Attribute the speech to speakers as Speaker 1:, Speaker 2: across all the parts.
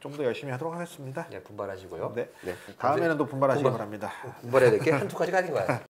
Speaker 1: 좀 더 열심히 하도록 하겠습니다.
Speaker 2: 네, 분발하시고요.
Speaker 1: 네.
Speaker 2: 네.
Speaker 1: 다음에는 또 분발하시기 바랍니다.
Speaker 2: 분발해야 될 게 한두 가지가 아닌 거야.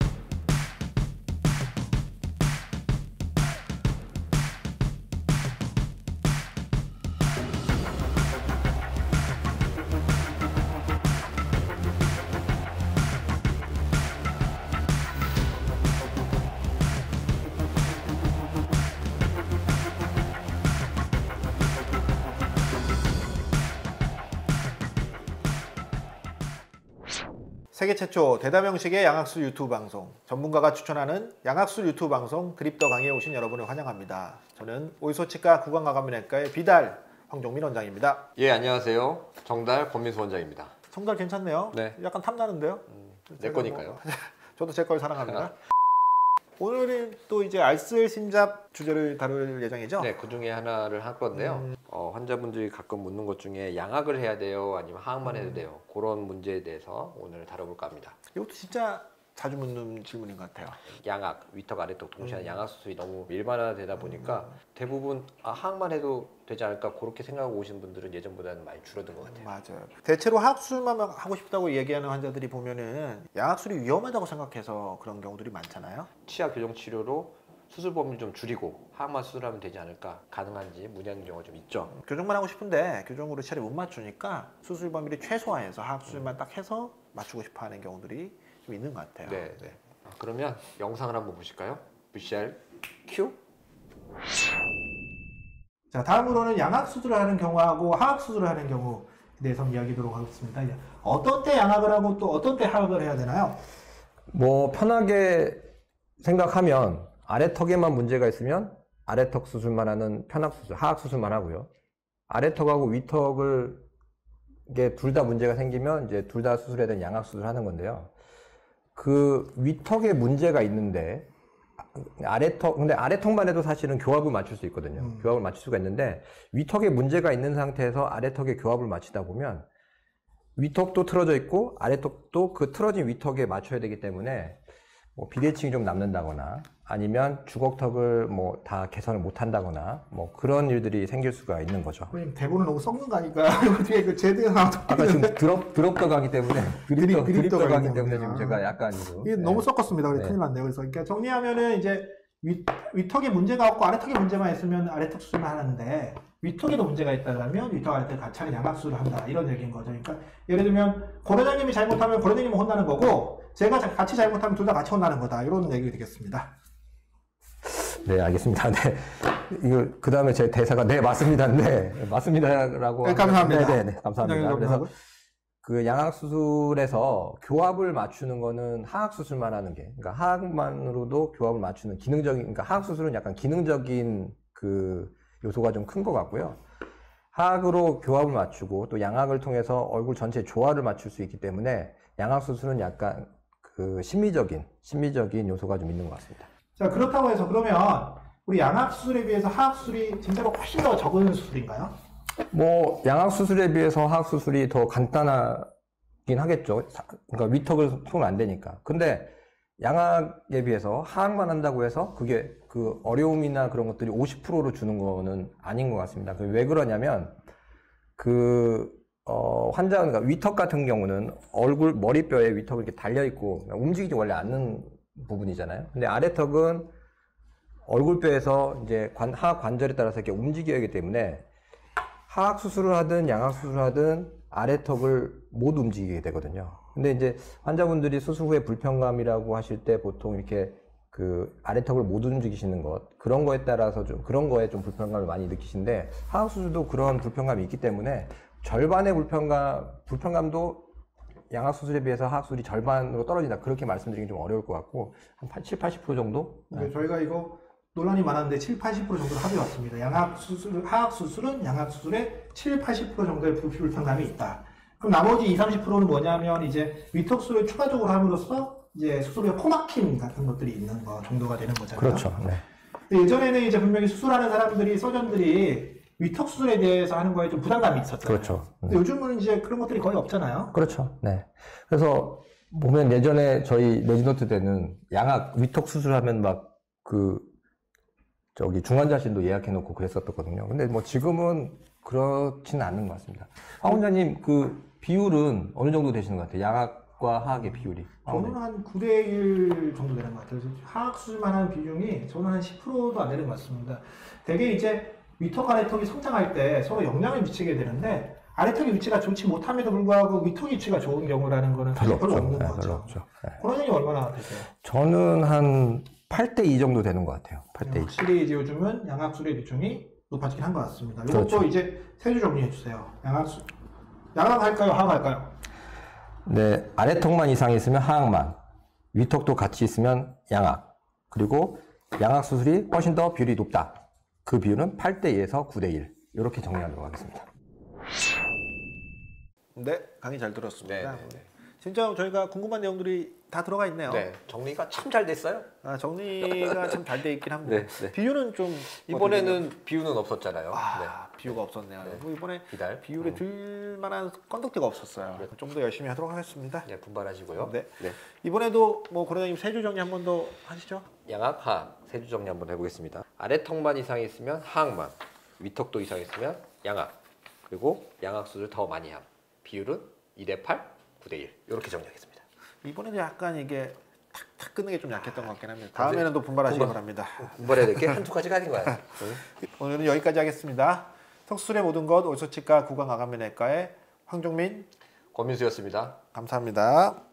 Speaker 1: 세계 최초 대다명식의 양학술 유튜브 방송, 전문가가 추천하는 양학술 유튜브 방송 드립더 강의에 오신 여러분을 환영합니다. 저는 오이소치과 구강과감면외과의 비달 황종민 원장입니다.
Speaker 2: 예, 안녕하세요. 정달 권민수 원장입니다.
Speaker 1: 성달 괜찮네요.
Speaker 2: 네.
Speaker 1: 약간 탐나는데요.
Speaker 2: 내 거니까요.
Speaker 1: 저도 제 걸 사랑합니다. 오늘은 또 이제 알쓸신잡 주제를 다룰 예정이죠?
Speaker 2: 네, 그 중에 하나를 할 건데요. 환자분들이 가끔 묻는 것 중에 양악을 해야 돼요? 아니면 하악만 해도 돼요? 그런 문제에 대해서 오늘 다뤄볼까 합니다.
Speaker 1: 이것도 진짜 자주 묻는 질문인 것 같아요.
Speaker 2: 양악, 위턱, 아래턱 동시에 양악 수술이 너무 일반화되다 보니까 대부분 하악만 해도 되지 않을까 그렇게 생각하고 오신 분들은 예전보다는 많이 줄어든 것 같아요.
Speaker 1: 맞아요. 대체로 하악술만 하고 싶다고 얘기하는 환자들이 보면은 양악술이 위험하다고 생각해서 그런 경우들이 많잖아요.
Speaker 2: 치아 교정 치료로 수술 범위를 좀 줄이고 하악만 수술하면 되지 않을까, 가능한지 문의하는 경우가 좀 있죠.
Speaker 1: 교정만 하고 싶은데 교정으로 치아를 못 맞추니까 수술 범위를 최소화해서 하악술만 딱 해서 맞추고 싶어 하는 경우들이 좀 있는 것 같아요.
Speaker 2: 네. 그러면 영상을 한번 보실까요? VCR 큐.
Speaker 1: 자, 다음으로는 양악 수술을 하는 경우하고 하악 수술을 하는 경우에 대해서 이야기하도록 하겠습니다. 어떤 때 양악을 하고 또 어떤 때 하악을 해야 되나요?
Speaker 3: 뭐 편하게 생각하면 아래턱에만 문제가 있으면 아래턱 수술만 하는 편악 수술, 하악 수술만 하고요. 아래턱하고 위턱을 이게 둘 다 문제가 생기면 이제 둘 다 수술해야 되는 양악 수술을 하는 건데요. 그 위턱에 문제가 있는데 근데 아래턱만 해도 사실은 교합을 맞출 수 있거든요. 교합을 맞출 수가 있는데 위턱에 문제가 있는 상태에서 아래턱에 교합을 맞추다 보면 위턱도 틀어져 있고 아래턱도 그 틀어진 위턱에 맞춰야 되기 때문에 뭐 비대칭이 좀 남는다거나 아니면 주걱턱을 뭐 다 개선을 못 한다거나 뭐 그런 일들이 생길 수가 있는 거죠.
Speaker 1: 대본을 너무 썩는 거 아닐까요? 뒤에 그 제대로
Speaker 3: 아까 지금 드롭더 가기 때문에 드립더 가기 때문에 지금
Speaker 1: 아.
Speaker 3: 제가 약간
Speaker 1: 이게 너무 섞었습니다. 그래서 큰일 났네요. 그래서 그러니까 정리하면은 이제 위턱에 문제가 없고 아래턱에 문제만 있으면 아래턱 수술만 하는데 위턱에도 문제가 있다면 위턱 아래턱 같이 하는 양악 수술을 한다 이런 얘기인 거죠. 그러니까 예를 들면 고려장님이 잘못하면 고려장님은 혼나는 거고 제가 같이 잘못하면 둘 다 같이 혼나는 거다 이런 얘기가 되겠습니다.
Speaker 3: 네, 알겠습니다. 네. 이거, 그 다음에 제 대사가, 네, 맞습니다. 네, 맞습니다라고.
Speaker 1: 네, 감사합니다.
Speaker 3: 네, 감사합니다. 그래서 그 양악수술에서 교합을 맞추는 거는 하악수술만 하는 게, 그러니까 하악만으로도 교합을 맞추는 기능적인, 그러니까 하악수술은 약간 기능적인 그 요소가 좀 큰 것 같고요. 하악으로 교합을 맞추고 또 양악을 통해서 얼굴 전체 조화를 맞출 수 있기 때문에 양악수술은 약간 그 심미적인 요소가 좀 있는 것 같습니다.
Speaker 1: 자, 그렇다고 해서 그러면 우리 양악 수술에 비해서 하악 수술이 진짜로 훨씬 더 적은 수술인가요?
Speaker 3: 뭐 양악 수술에 비해서 하악 수술이 더 간단하긴 하겠죠. 그러니까 위턱을 손을 안 대니까. 근데 양악에 비해서 하악만 한다고 해서 그게 그 어려움이나 그런 것들이 50%로 주는 거는 아닌 것 같습니다. 왜 그러냐면 환자, 그러니까 위턱 같은 경우는 머리뼈에 위턱이 이렇게 달려있고 움직이지 원래 않는 부분이잖아요. 근데 아래턱은 얼굴뼈에서 이제 하악 관절에 따라서 이렇게 움직여야 하기 때문에 하악 수술을 하든 양악 수술을 하든 아래턱을 못 움직이게 되거든요. 근데 이제 환자분들이 수술 후에 불편감이라고 하실 때 보통 이렇게 그 아래턱을 못 움직이시는 것, 그런 거에 따라서 그런 거에 좀 불편감을 많이 느끼시는데 하악 수술도 그런 불편감이 있기 때문에 절반의 불편감도 양악 수술에 비해서 하악 수술이 절반으로 떨어진다. 그렇게 말씀드리기 좀 어려울 것 같고 한 7, 80% 정도?
Speaker 1: 네, 저희가 이거 논란이 많았는데 7, 80% 정도 합의 왔습니다. 하악 수술은 양악 수술에 7, 80% 정도의 불편감이 있다. 그럼 나머지 20, 30%는 뭐냐면 이제 위턱 수술을 추가적으로 함으로써 이제 수술에 코막힘 같은 것들이 있는 거 정도가 되는 거잖아요.
Speaker 3: 그렇죠. 네.
Speaker 1: 근데 예전에는 이제 분명히 수술하는 사람들이 서전들이 위턱 수술에 대해서 하는 거에 좀 부담감이 있었잖아요.
Speaker 3: 그렇죠.
Speaker 1: 근데 요즘은 이제 그런 것들이 거의 없잖아요.
Speaker 3: 그렇죠. 네. 그래서 보면 예전에 저희 레지던트 때는 양악 위턱 수술하면 중환자실도 예약해 놓고 그랬었거든요. 근데 뭐 지금은 그렇지는 않는 것 같습니다. 황 원장님 그 비율은 어느 정도 되시는 것 같아요? 양악과 하악의 비율이.
Speaker 1: 저는 한 9대1 정도 되는 것 같아요. 그래서 하악 수술만 하는 비중이 저는 한 10%도 안 되는 것 같습니다. 되게 이제 위턱 아래턱이 성장할 때 서로 영향을 미치게 되는데 아래턱의 위치가 좋지 못함에도 불구하고 위턱 위치가 좋은 경우라는 거는 사실 별로 없는
Speaker 3: 네,
Speaker 1: 거죠.
Speaker 3: 별로 없죠. 네.
Speaker 1: 권원장님 얼마나 되세요?
Speaker 3: 저는 한 8대2 정도 되는 것 같아요. 8대2.
Speaker 1: 확실히 이제 요즘은 양악술의 비중이 높아지긴 한 것 같습니다. 이것도
Speaker 3: 그렇죠.
Speaker 1: 이제 세 주 정리해 주세요. 양악 할까요? 하악 할까요?
Speaker 3: 네, 아래턱만 이상이 있으면 하악만, 위턱도 같이 있으면 양악, 그리고 양악 수술이 훨씬 더 비율이 높다. 그 비율은 8대2에서 9대1 이렇게 정리하도록 하겠습니다.
Speaker 4: 네, 강의 잘 들었습니다.
Speaker 2: 네, 네, 네.
Speaker 4: 진짜 저희가 궁금한 내용들이 다 들어가 있네요.
Speaker 2: 네, 정리가 참 잘 됐어요.
Speaker 4: 아, 정리가 참 잘 돼 있긴 합니다.
Speaker 2: 네, 네.
Speaker 4: 비유는 좀
Speaker 2: 이번에는 비유는 없었잖아요.
Speaker 4: 비유가 없었네요.
Speaker 2: 네.
Speaker 4: 그리고 이번에
Speaker 2: 비달.
Speaker 4: 비율에 들 만한 건덕지가 없었어요. 좀 더 열심히 하도록 하겠습니다.
Speaker 2: 네, 분발하시고요.
Speaker 4: 네.
Speaker 2: 네.
Speaker 4: 이번에도 뭐 고려님 세주 정리 한 번 더 하시죠.
Speaker 2: 양악, 하악 세 주 정리 한번 해보겠습니다. 아래턱만 이상이 있으면 하악만, 위턱도 이상이 있으면 양악, 그리고 양악 수술 더 많이 함. 비율은 2대8, 9대1 이렇게 정리하겠습니다.
Speaker 4: 이번에도 약간 이게 탁탁 끊는 게 좀 약했던 것 같긴 합니다. 다음에는 또 분발하시기 바랍니다.
Speaker 2: 분발해야 될 게 한두 가지가 아닌 거야.
Speaker 4: 오늘은 여기까지 하겠습니다. 턱수술의 모든 것 올소치과 구강암면외과의 황종민
Speaker 2: 권민수였습니다.
Speaker 4: 감사합니다.